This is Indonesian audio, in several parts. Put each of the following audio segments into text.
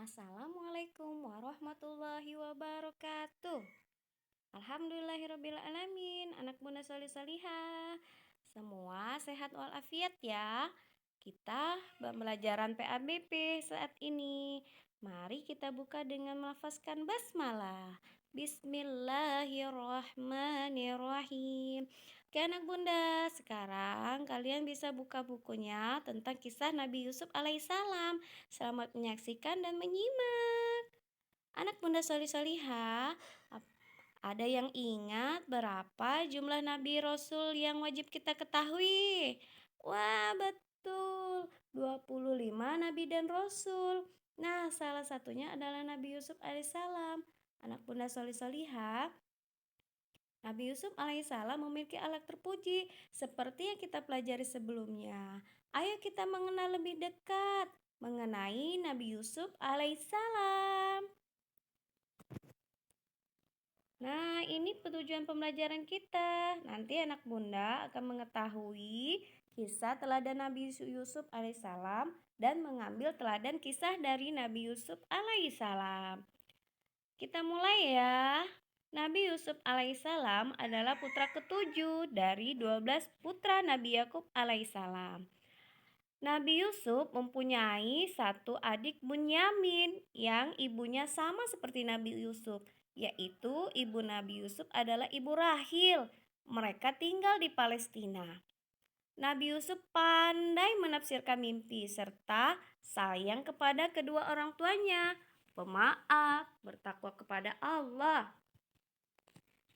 Assalamualaikum warahmatullahi wabarakatuh. Alhamdulillahirrabbilalamin. Anak bunda solih-solihah, semua sehat walafiat ya. Kita pembelajaran PABP saat ini. Mari kita buka dengan melafazkan basmalah. Bismillahirrahmanirrahim. Oke anak bunda, sekarang kalian bisa buka bukunya tentang kisah Nabi Yusuf alaihissalam. Selamat menyaksikan dan menyimak. Anak bunda solih-solihah, ada yang ingat berapa jumlah nabi rasul yang wajib kita ketahui? Wah, betul. 25 nabi dan rasul. Nah, salah satunya adalah Nabi Yusuf alaihissalam. Anak bunda solih-solihah, Nabi Yusuf alaihissalam memiliki alat terpuji seperti yang kita pelajari sebelumnya. Ayo kita mengenal lebih dekat mengenai Nabi Yusuf alaihissalam. Nah, ini tujuan pembelajaran kita. Nanti anak bunda akan mengetahui kisah teladan Nabi Yusuf alaihissalam dan mengambil teladan kisah dari Nabi Yusuf alaihissalam. Kita mulai ya. Nabi Yusuf alaihissalam adalah putra ketujuh dari 12 putra Nabi Yakub alaihissalam. Nabi Yusuf mempunyai satu adik Bunyamin yang ibunya sama seperti Nabi Yusuf, yaitu ibu Nabi Yusuf adalah ibu Rahil. Mereka tinggal di Palestina. Nabi Yusuf pandai menafsirkan mimpi serta sayang kepada kedua orang tuanya, pemaaf, bertakwa kepada Allah.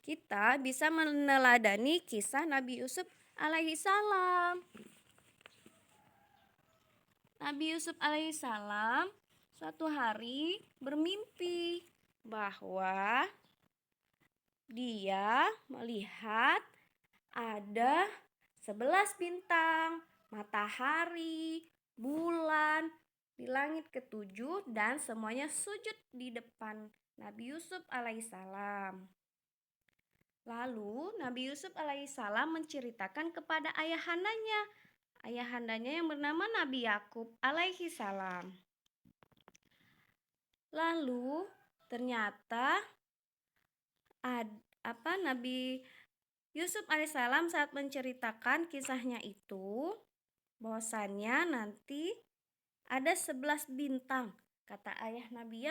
Kita bisa meneladani kisah Nabi Yusuf alaihissalam. Nabi Yusuf alaihissalam suatu hari bermimpi bahwa dia melihat ada 11 bintang, matahari, bulan di langit ketujuh dan semuanya sujud di depan Nabi Yusuf alaihissalam. Lalu Nabi Yusuf alaihissalam menceritakan kepada ayahandanya yang bernama Nabi Yakub alaihissalam. Lalu ternyata Nabi Yusuf alaihissalam saat menceritakan kisahnya itu bahwasannya nanti ada 11 bintang. Kata ayah Nabi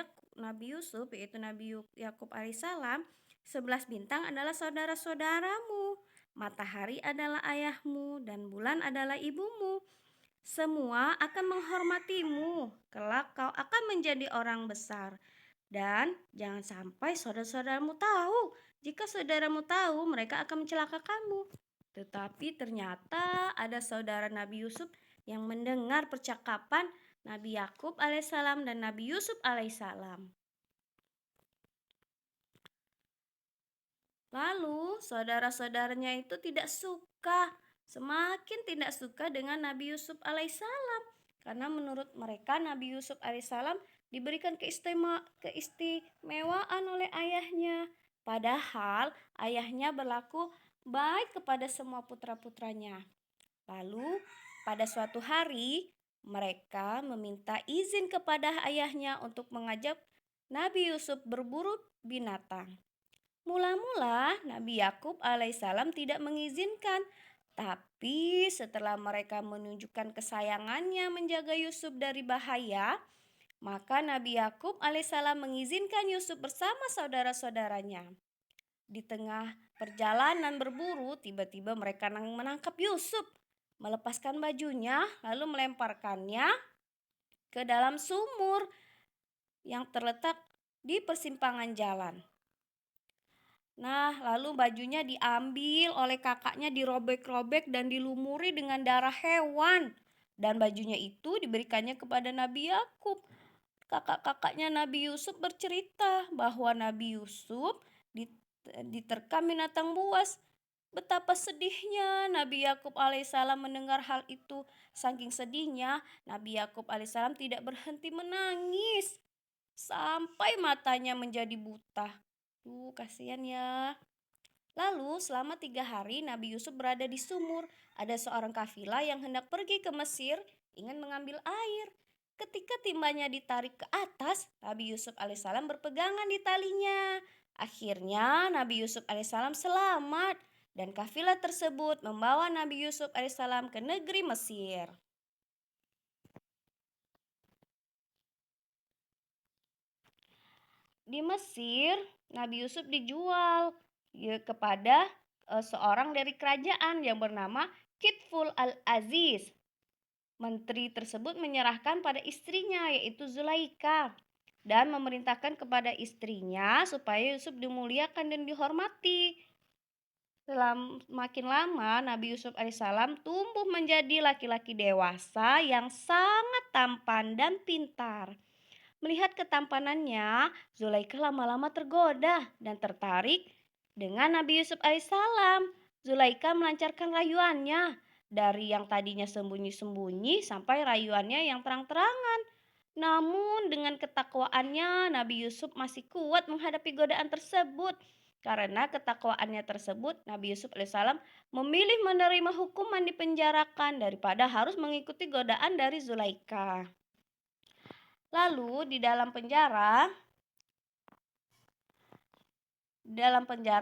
Yusuf yaitu Nabi Yakub alaihissalam, 11 bintang adalah saudara-saudaramu, matahari adalah ayahmu, dan bulan adalah ibumu. Semua akan menghormatimu, kelak kau akan menjadi orang besar. Dan jangan sampai saudara-saudaramu tahu. Jika saudaramu tahu, mereka akan mencelakakanmu. Tetapi ternyata ada saudara Nabi Yusuf yang mendengar percakapan Nabi Yakub alaihissalam dan Nabi Yusuf alaihissalam. Lalu saudara-saudaranya itu semakin tidak suka dengan Nabi Yusuf alaihissalam. Karena menurut mereka Nabi Yusuf alaihissalam diberikan keistimewaan oleh ayahnya. Padahal ayahnya berlaku baik kepada semua putra-putranya. Lalu pada suatu hari mereka meminta izin kepada ayahnya untuk mengajak Nabi Yusuf berburu binatang. Mula-mula Nabi Yakub alaihissalam tidak mengizinkan, tapi setelah mereka menunjukkan kesayangannya menjaga Yusuf dari bahaya, maka Nabi Yakub alaihissalam mengizinkan Yusuf bersama saudara-saudaranya. Di tengah perjalanan berburu, tiba-tiba mereka menangkap Yusuf, melepaskan bajunya, lalu melemparkannya ke dalam sumur yang terletak di persimpangan jalan. Nah, lalu bajunya diambil oleh kakaknya, dirobek-robek dan dilumuri dengan darah hewan. Dan bajunya itu diberikannya kepada Nabi Yakub. Kakak-kakaknya Nabi Yusuf bercerita bahwa Nabi Yusuf diterkam binatang buas. Betapa sedihnya Nabi Yakub alaihissalam mendengar hal itu. Saking sedihnya, Nabi Yakub alaihissalam tidak berhenti menangis sampai matanya menjadi buta. Kasihan ya. Lalu selama 3 hari Nabi Yusuf berada di sumur. Ada seorang kafilah yang hendak pergi ke Mesir ingin mengambil air. Ketika timbanya ditarik ke atas, Nabi Yusuf alaihissalam berpegangan di talinya. Akhirnya Nabi Yusuf alaihissalam selamat dan kafilah tersebut membawa Nabi Yusuf alaihissalam ke negeri Mesir. Di Mesir, Nabi Yusuf dijual kepada seorang dari kerajaan yang bernama Kitful al-Aziz. Menteri tersebut menyerahkan pada istrinya yaitu Zulaika dan memerintahkan kepada istrinya supaya Yusuf dimuliakan dan dihormati. Makin lama Nabi Yusuf alaihissalam tumbuh menjadi laki-laki dewasa yang sangat tampan dan pintar. Melihat ketampanannya, Zulaika lama-lama tergoda dan tertarik dengan Nabi Yusuf alaihissalam. Zulaika melancarkan rayuannya dari yang tadinya sembunyi-sembunyi sampai rayuannya yang terang-terangan. Namun dengan ketakwaannya, Nabi Yusuf masih kuat menghadapi godaan tersebut. Karena ketakwaannya tersebut, Nabi Yusuf alaihissalam memilih menerima hukuman dipenjarakan daripada harus mengikuti godaan dari Zulaika. Lalu di dalam penjara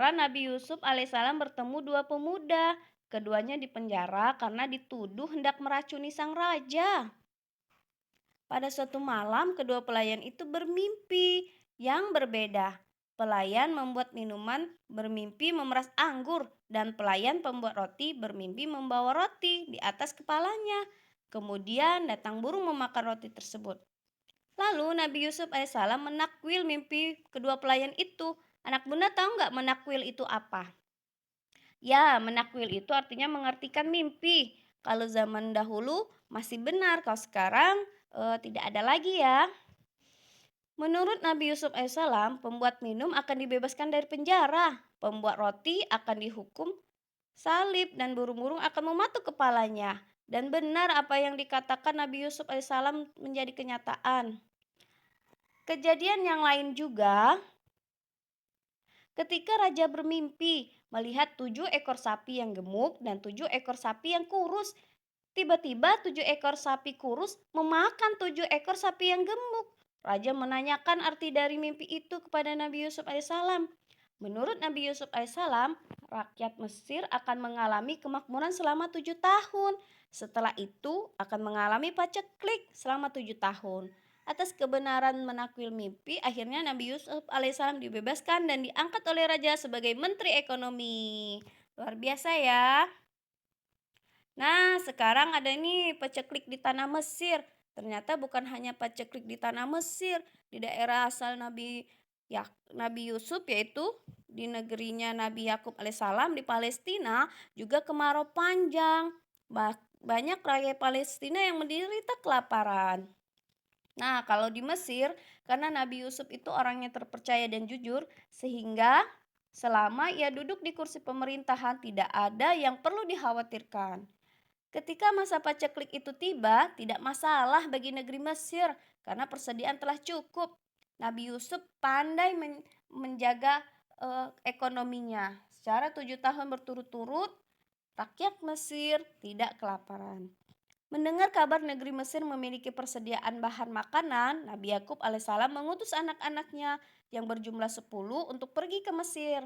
Nabi Yusuf alaihissalam bertemu dua pemuda. Keduanya dipenjara karena dituduh hendak meracuni sang raja. Pada suatu malam kedua pelayan itu bermimpi yang berbeda. Pelayan membuat minuman bermimpi memeras anggur dan pelayan pembuat roti bermimpi membawa roti di atas kepalanya. Kemudian datang burung memakan roti tersebut. Lalu Nabi Yusuf alaihissalam menakwil mimpi kedua pelayan itu. Anak bunda tahu nggak menakwil itu apa? Ya, menakwil itu artinya mengartikan mimpi. Kalau zaman dahulu masih benar, kalau sekarang tidak ada lagi ya. Menurut Nabi Yusuf alaihissalam, pembuat minum akan dibebaskan dari penjara. Pembuat roti akan dihukum salib dan burung-burung akan mematuk kepalanya. Dan benar apa yang dikatakan Nabi Yusuf alaihissalam menjadi kenyataan. Kejadian yang lain juga, ketika raja bermimpi melihat 7 ekor sapi yang gemuk dan 7 ekor sapi yang kurus. Tiba-tiba 7 ekor sapi kurus memakan 7 ekor sapi yang gemuk. Raja menanyakan arti dari mimpi itu kepada Nabi Yusuf alaihissalam. Menurut Nabi Yusuf alaihissalam, rakyat Mesir akan mengalami kemakmuran selama 7 tahun. Setelah itu akan mengalami paceklik selama 7 tahun. Atas kebenaran menakwil mimpi, akhirnya Nabi Yusuf alaihissalam dibebaskan dan diangkat oleh raja sebagai menteri ekonomi. Luar biasa ya. Nah, sekarang ada nih paceklik di tanah Mesir. Ternyata bukan hanya paceklik di tanah Mesir, di daerah asal Nabi Yusuf yaitu di negerinya Nabi Yakub alaihissalam di Palestina juga kemarau panjang. Banyak rakyat Palestina yang menderita kelaparan. Nah, kalau di Mesir, karena Nabi Yusuf itu orangnya terpercaya dan jujur, sehingga selama ia duduk di kursi pemerintahan tidak ada yang perlu dikhawatirkan. Ketika masa paceklik itu tiba, tidak masalah bagi negeri Mesir karena persediaan telah cukup. Nabi Yusuf pandai menjaga ekonominya. Secara 7 tahun berturut-turut, rakyat Mesir tidak kelaparan. Mendengar kabar negeri Mesir memiliki persediaan bahan makanan, Nabi Yakub alaihissalam mengutus anak-anaknya yang berjumlah 10 untuk pergi ke Mesir.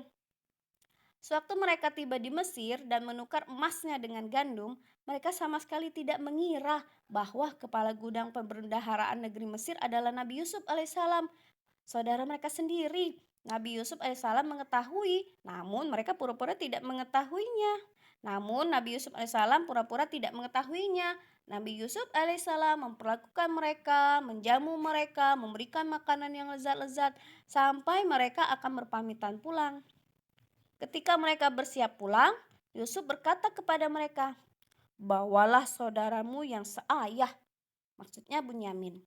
Sewaktu mereka tiba di Mesir dan menukar emasnya dengan gandum, mereka sama sekali tidak mengira bahwa kepala gudang pembendaharaan negeri Mesir adalah Nabi Yusuf alaihissalam, saudara mereka sendiri. Nabi Yusuf alaihissalam mengetahui, namun mereka pura-pura tidak mengetahuinya. Nabi Yusuf alaihissalam pura-pura tidak mengetahuinya. Nabi Yusuf alaihissalam memperlakukan mereka, menjamu mereka, memberikan makanan yang lezat-lezat sampai mereka akan berpamitan pulang. Ketika mereka bersiap pulang, Yusuf berkata kepada mereka, "Bawalah saudaramu yang seayah," maksudnya Bunyamin.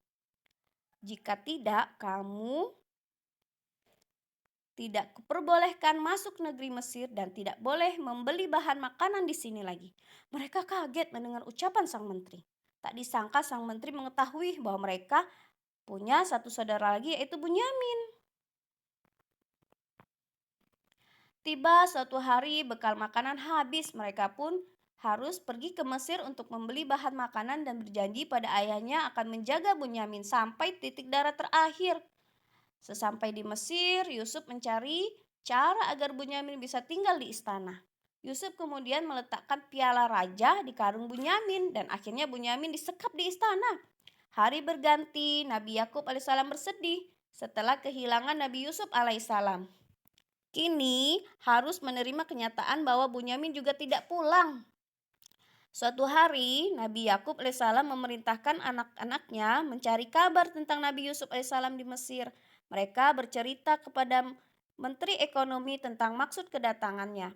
"Jika tidak, kamu tidak kuperbolehkan masuk negeri Mesir dan tidak boleh membeli bahan makanan di sini lagi." Mereka kaget mendengar ucapan sang menteri. Tak disangka sang menteri mengetahui bahwa mereka punya satu saudara lagi yaitu Bunyamin. Tiba suatu hari bekal makanan habis, mereka pun harus pergi ke Mesir untuk membeli bahan makanan dan berjanji pada ayahnya akan menjaga Bunyamin sampai titik darah terakhir. Sesampai di Mesir, Yusuf mencari cara agar Bunyamin bisa tinggal di istana. Yusuf kemudian meletakkan piala raja di karung Bunyamin dan akhirnya Bunyamin disekap di istana. Hari berganti, Nabi Yakub alaihissalam bersedih setelah kehilangan Nabi Yusuf alaihissalam. Kini harus menerima kenyataan bahwa Bunyamin juga tidak pulang. Suatu hari, Nabi Yakub alaihissalam memerintahkan anak-anaknya mencari kabar tentang Nabi Yusuf alaihissalam di Mesir. Mereka bercerita kepada Menteri Ekonomi tentang maksud kedatangannya.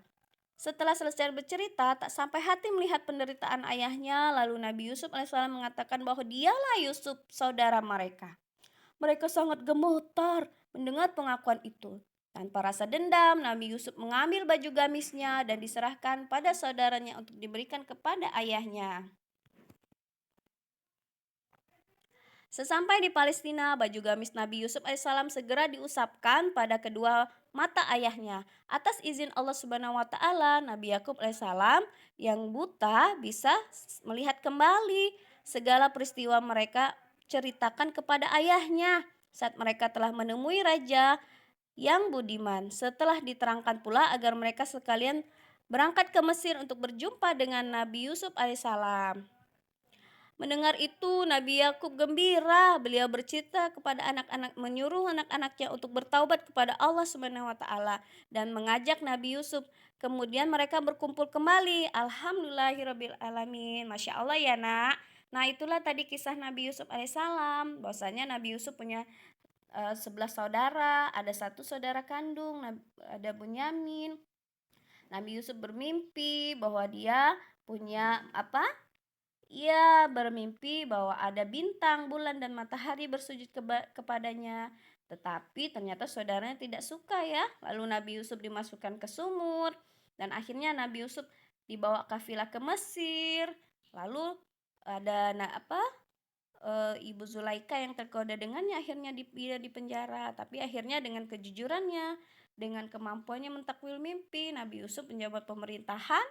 Setelah selesai bercerita, tak sampai hati melihat penderitaan ayahnya, lalu Nabi Yusuf alaihissalam mengatakan bahwa dialah Yusuf, saudara mereka. Mereka sangat gemetar mendengar pengakuan itu. Tanpa rasa dendam, Nabi Yusuf mengambil baju gamisnya dan diserahkan pada saudaranya untuk diberikan kepada ayahnya. Sesampai di Palestina, baju gamis Nabi Yusuf alaihissalam segera diusapkan pada kedua mata ayahnya. Atas izin Allah Subhanahu wa taala, Nabi Yakub alaihissalam yang buta bisa melihat kembali segala peristiwa mereka ceritakan kepada ayahnya saat mereka telah menemui raja yang budiman. Setelah diterangkan pula agar mereka sekalian berangkat ke Mesir untuk berjumpa dengan Nabi Yusuf alaihissalam. Mendengar itu, Nabi Yakub gembira. Beliau bercerita kepada anak-anak, menyuruh anak-anaknya untuk bertaubat kepada Allah Subhanahu wa taala dan mengajak Nabi Yusuf. Kemudian mereka berkumpul kembali. Alhamdulillahirabbil alamin. Masya Allah ya, Nak. Nah, itulah tadi kisah Nabi Yusuf alaihissalam. Bahwasanya Nabi Yusuf punya 11 saudara, ada satu saudara kandung, ada Bunyamin. Nabi Yusuf bermimpi bahwa dia punya apa? Ia bermimpi bahwa ada bintang, bulan, dan matahari bersujud kepadanya. Tetapi ternyata saudaranya tidak suka ya. Lalu Nabi Yusuf dimasukkan ke sumur. Dan akhirnya Nabi Yusuf dibawa kafilah ke Mesir. Lalu ada Ibu Zulaika yang tergoda dengannya akhirnya dia di penjara. Tapi akhirnya dengan kejujurannya, dengan kemampuannya mentakwil mimpi, Nabi Yusuf menjabat pemerintahan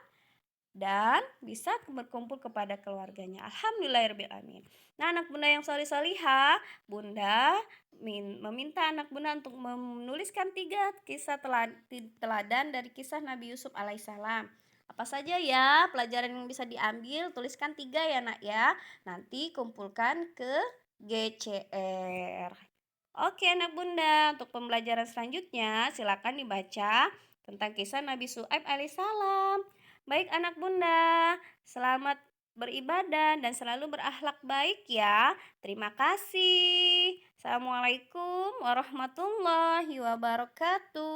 dan bisa berkumpul kepada keluarganya. Alhamdulillahirrahmanirrahim. Nah, anak bunda yang solih-solihah, bunda meminta anak bunda untuk menuliskan 3 kisah teladan dari kisah Nabi Yusuf alaihissalam. Apa saja ya pelajaran yang bisa diambil? Tuliskan 3 ya, Nak ya. Nanti kumpulkan ke GCR. Oke anak bunda, untuk pembelajaran selanjutnya silakan dibaca tentang kisah Nabi Syuaib alaihissalam. Baik anak bunda, selamat beribadah dan selalu berakhlak baik ya. Terima kasih. Assalamualaikum warahmatullahi wabarakatuh.